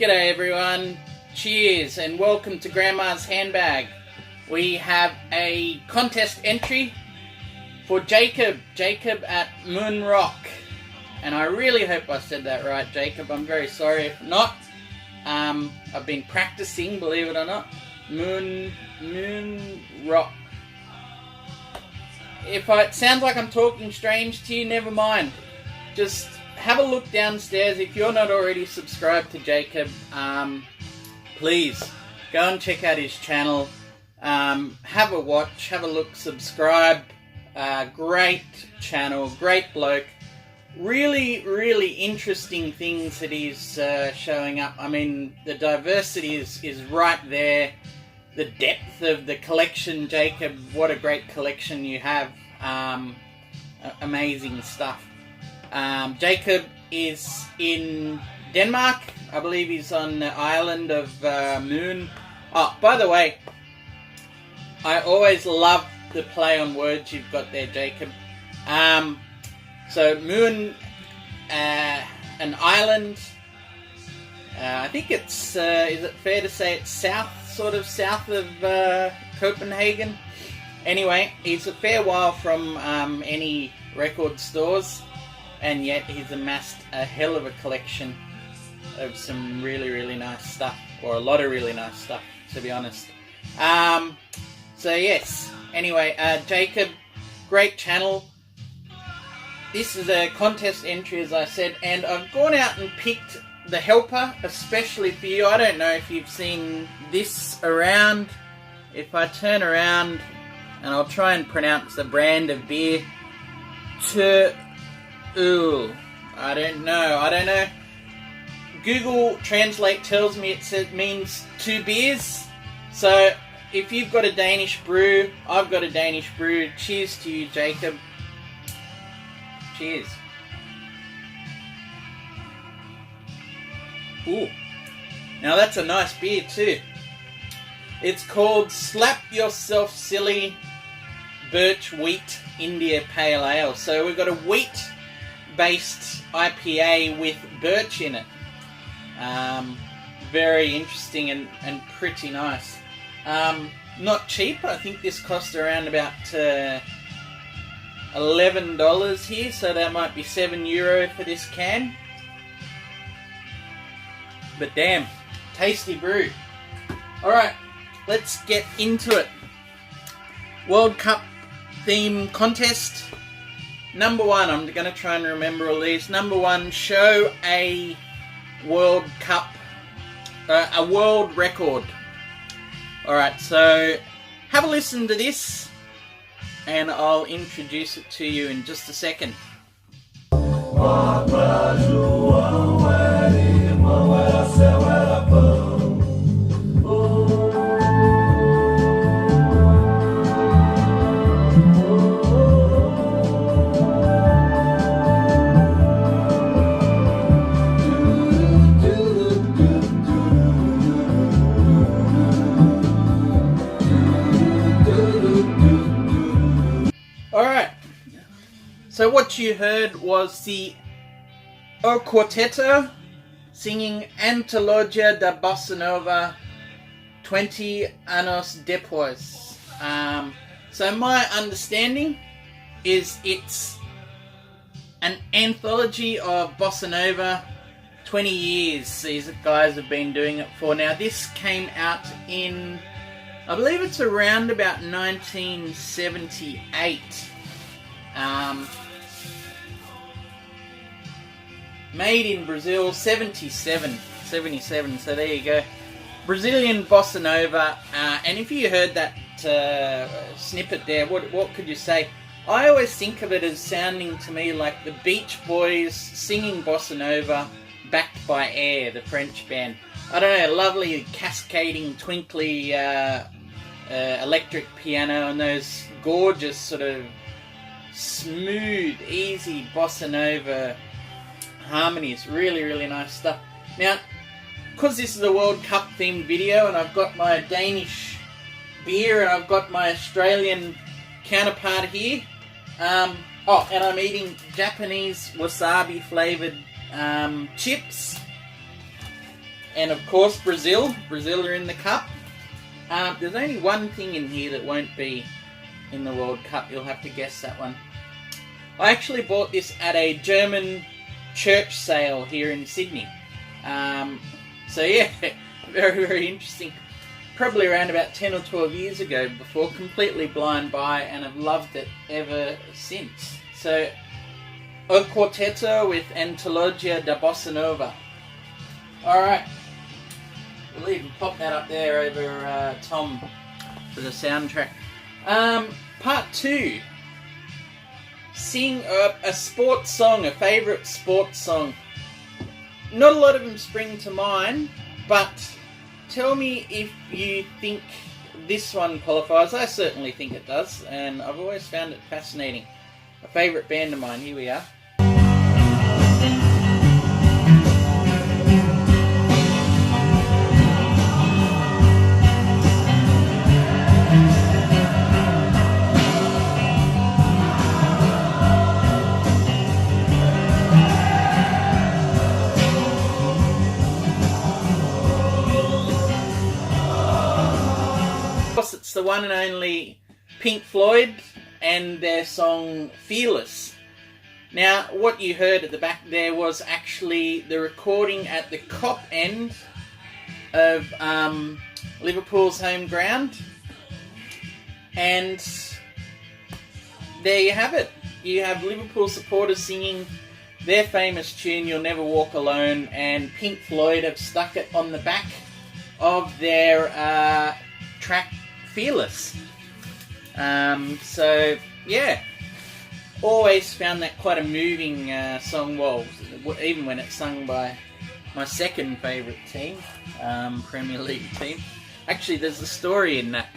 G'day everyone, cheers and welcome to Grandma's Handbag. We have a contest entry for Jacob at Moen Rock. And I really hope I said that right, Jacob. I'm very sorry if not. I've been practicing, believe it or not. Moen Rock. If it sounds like I'm talking strange to you, never mind. Just have a look downstairs. If you're not already subscribed to Jacob, please go and check out his channel. Have a watch, have a look, subscribe. Great channel, great bloke. Really interesting things that he's showing up. I mean, the diversity is right there. The depth of the collection, Jacob, what a great collection you have. Amazing stuff. Jacob is in Denmark. I believe he's on the island of Moen. Oh, by the way, I always love the play on words you've got there, Jacob. So Moen, an island. I think it's, is it fair to say it's sort of south of Copenhagen? Anyway, he's a fair while from any record stores. And yet he's amassed a hell of a collection of some really nice stuff. Or a lot of really nice stuff, to be honest. So yes, anyway, Jacob, great channel. This is a contest entry, as I said, and I've gone out and picked the helper, especially for you. I don't know if you've seen this around. If I turn around, and I'll try and pronounce the brand of beer. I don't know. Google Translate tells me it means 2 beers. So if you've got a Danish brew, I've got a Danish brew. Cheers to you, Jacob. Cheers. Ooh. Now that's a nice beer too. It's called Slap Yourself Silly Birch Wheat India Pale Ale. So we've got a wheat-based IPA with birch in it. Very interesting and pretty nice. Not cheap. I think this cost around about $11 here, so that might be €7 for this can. But damn, tasty brew. Alright, let's get into it. World Cup theme contest. Number 1, I'm going to try and remember all these. Number 1, show a World Cup, a world record. Alright, so have a listen to this and I'll introduce it to you in just a second. So what you heard was the O Quarteto singing Antologia da Bossa Nova 20 anos depois. So my understanding is it's an anthology of Bossa Nova. 20 years these guys have been doing it for. Now this came out in, I believe it's around about 1978. Made in Brazil, 77, so there you go. Brazilian Bossa Nova, and if you heard that snippet there, what could you say? I always think of it as sounding to me like the Beach Boys singing Bossa Nova, backed by Air, the French band. I don't know, lovely cascading, twinkly electric piano and those gorgeous sort of smooth, easy Bossa Nova harmonies. Really nice stuff. Now, because this is a World Cup themed video and I've got my Danish beer and I've got my Australian counterpart here, oh, and I'm eating Japanese wasabi flavoured chips. And of course Brazil. Brazil are in the cup. There's only one thing in here that won't be in the World Cup. You'll have to guess that one. I actually bought this at a German church sale here in Sydney. So yeah, very, very interesting. Probably around about 10 or 12 years ago before, completely blind buy, and I've loved it ever since. So, O Quarteto with Antologia da Bossa Nova. Alright, we'll even pop that up there over Tom for the soundtrack. Part 2. Sing a sports song, a favourite sports song. Not a lot of them spring to mind, but tell me if you think this one qualifies. I certainly think it does, and I've always found it fascinating. A favourite band of mine, here we are. It's the one and only Pink Floyd and their song Fearless. Now, what you heard at the back there was actually the recording at the Cop end of Liverpool's home ground. And there you have it. You have Liverpool supporters singing their famous tune, You'll Never Walk Alone, and Pink Floyd have stuck it on the back of their track Fearless. So yeah, always found that quite a moving song. Well, even when it's sung by my second favourite team, Premier League team. Actually, there's a story in that.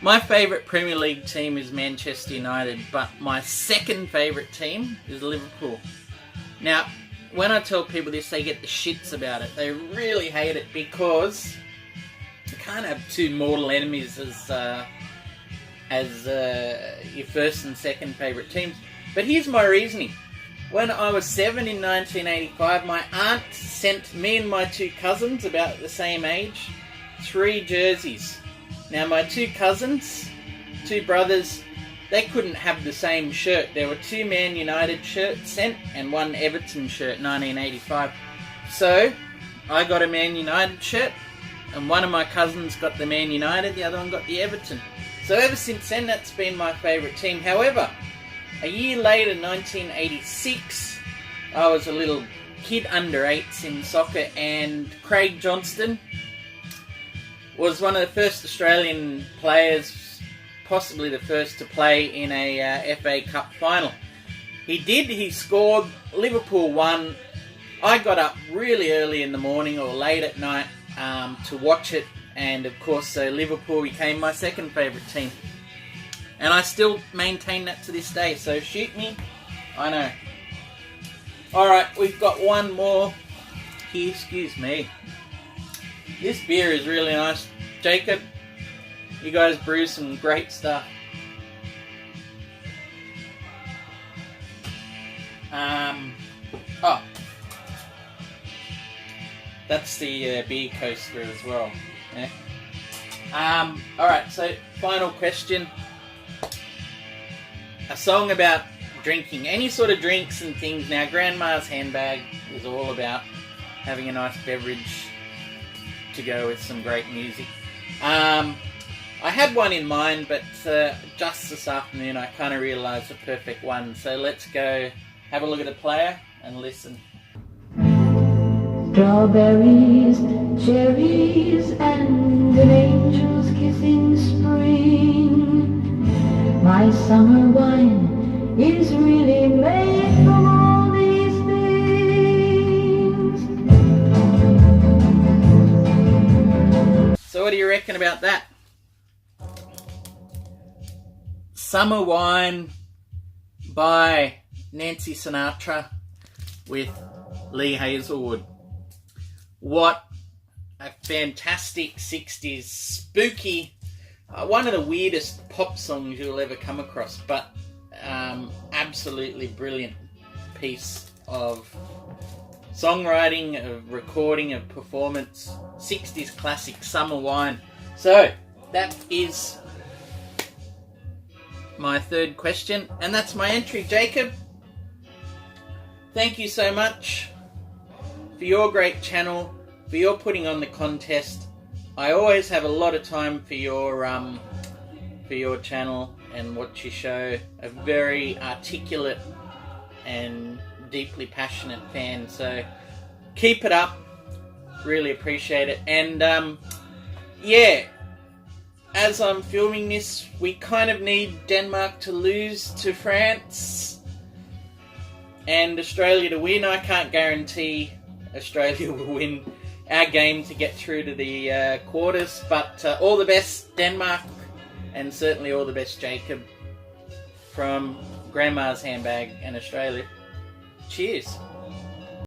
My favourite Premier League team is Manchester United, but my second favourite team is Liverpool. Now, when I tell people this, they get the shits about it. They really hate it because you can't have two mortal enemies as your first and second favourite teams. But here's my reasoning. When I was 7 in 1985, my aunt sent me and my two cousins, about the same age, 3 jerseys. Now my two cousins, 2 brothers, they couldn't have the same shirt. There were 2 Man United shirts sent and 1 Everton shirt, 1985. So I got a Man United shirt, and one of my cousins got the Man United, the other one got the Everton. So ever since then, that's been my favourite team. However, a year later, 1986, I was a little kid under 8s in soccer, and Craig Johnston was one of the first Australian players, possibly the first to play in a FA Cup final. He scored, Liverpool won. I got up really early in the morning or late at night to watch it, and of course so Liverpool became my second favourite team, and I still maintain that to this day, so shoot me, I know. Alright, we've got one more here, excuse me. This beer is really nice. Jacob, you guys brew some great stuff. That's the beer coaster as well. Yeah. Alright, so final question. A song about drinking. Any sort of drinks and things. Now, Grandma's Handbag is all about having a nice beverage to go with some great music. I had one in mind, but just this afternoon I kind of realised the perfect one. So let's go have a look at the player and listen. Strawberries, cherries, and an angel's kiss in spring. My summer wine is really made from all these things. So what do you reckon about that? Summer Wine by Nancy Sinatra with Lee Hazelwood. What a fantastic 60s, spooky, one of the weirdest pop songs you'll ever come across, but absolutely brilliant piece of songwriting, of recording, of performance, 60s classic summer wine. So that is my third question, and that's my entry. Jacob, thank you so much for your great channel, for your putting on the contest. I always have a lot of time for your channel and what you show. A very articulate and deeply passionate fan, so keep it up. Really appreciate it. And yeah, as I'm filming this, we kind of need Denmark to lose to France and Australia to win. I can't guarantee Australia will win our game to get through to the quarters, but all the best, Denmark, and certainly all the best, Jacob, from Grandma's Handbag and Australia. Cheers.